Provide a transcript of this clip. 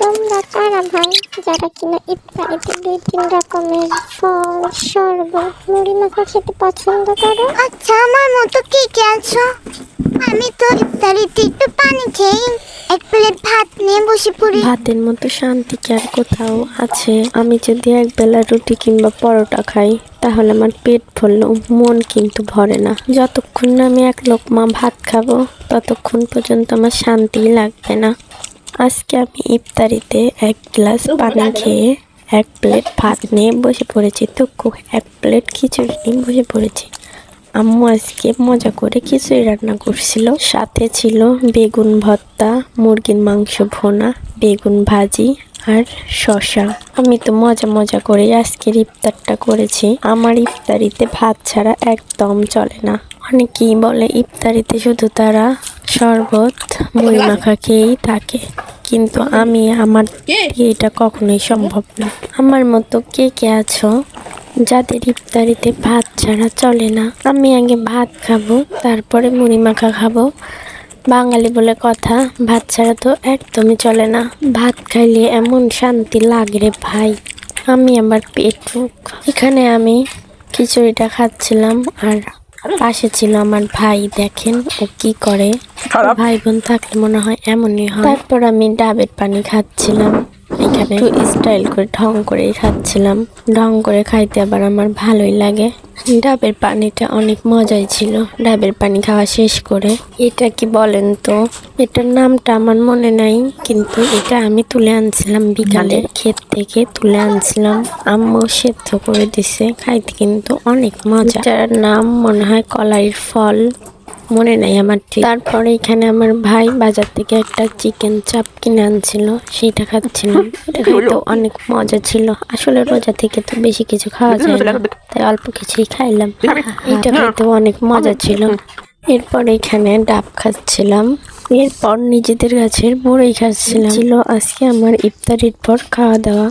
তোমরা কারা ভাই যারা কিনা ইফতারিতে 2-3 রকমের ফল, শরবত, মুড়ি মাখা খেতে পছন্দ করো? আচ্ছা, আমার মতো কে কে আছো? আমি তো ইফতারিতে একটু পানি খেয়ে এক প্লেট ভাত নিয়ে বসে পড়ি। ভাতের মতো শান্তি কি আর কোথাও আছে? আমি যদি একবেলা রুটি কিংবা পরোটা খাই তাহলে আমার পেট ভরলেও মন কিন্তু ভরে না। যতক্ষণ না আমি এক লোকমা ভাত খাবো ততক্ষণ পর্যন্ত আমার শান্তিই লাগবে না। আজকে আমি ইফতারিতে এক গ্লাস পানি খেয়ে এক প্লেট ভাত নিয়ে বসে পড়েছি, তো এক প্লেট খিচুড়ি নিয়ে বসে পড়েছি। আম্মু আজকে মজা করে খিচুড়ি রান্না করছিল, সাথে ছিল বেগুন ভর্তা, মুরগির মাংস ভুনা, বেগুন ভাজি আর শসা। আমি তো মজা করে আজকের ইফতারটা করেছি। আমার ইফতারিতে ভাত ছাড়া একদম চলে না। অনেকেই বলে ইফতারিতে শুধু তারা শরবত, মুড়ি মাখা খেয়েই থাকে, কিন্তু আমার এটা কখনোই সম্ভব না। আমার মতো কে কে আছো যাদের ইফতারিতে ভাত ছাড়া চলে না? আমি আগে ভাত খাবো, তারপরে মুড়ি মাখা খাবো। বাঙালি বলে কথা, ভাত ছাড়া তো একদমই চলে না। ভাত খাইলে এমন শান্তি লাগে রে ভাই, আমি আবার পেট ভুক। এখানে আমি খিচুড়িটা খাচ্ছিলাম আর পাশে ছিল আমার ভাই। দেখেন ও কি করে। ভাই বোন থাকলে মনে হয় এমনই হয়। তারপর আমি ডাবের পানি খাচ্ছিলাম, এখানে একটু স্টাইল করে ঢং করেই খাচ্ছিলাম। ঢং করে খাইতে আবার আমার ভালোই লাগে। ডাবের পানিটা অনেক মজাই ছিল। ডাবের পানি খাওয়া শেষ করে, এটা কি বলেন তো, এটার নামটা আমার মনে নাই, কিন্তু এটা আমি তুলে আনছিলাম বিকালে, ক্ষেত থেকে তুলে আনছিলাম। আম্মু সেদ্ধ করে দিছে, খাইতে কিন্তু অনেক মজা। এটার নাম মনে হয় কলাইয়ের ফল, মনে নাই আমার ঠিক। তারপরে এখানে আমার ভাই বাজার থেকে একটা চিকেন চাপ কিনে আনছিল, সেইটা খাচ্ছিলাম। এটা খাইতে অনেক মজা ছিল। আসলে রোজা থেকে তো বেশি কিছু খাওয়া যায় না, তাই অল্প কিছুই খাইলাম। এটা খাইতে অনেক মজা ছিল। এরপর এখানে ডাব খাচ্ছিলাম, এরপর নিজেদের গাছের বড়ই খাচ্ছিলাম। ছিল আজকে আমার ইফতারির পর খাওয়া দাওয়া।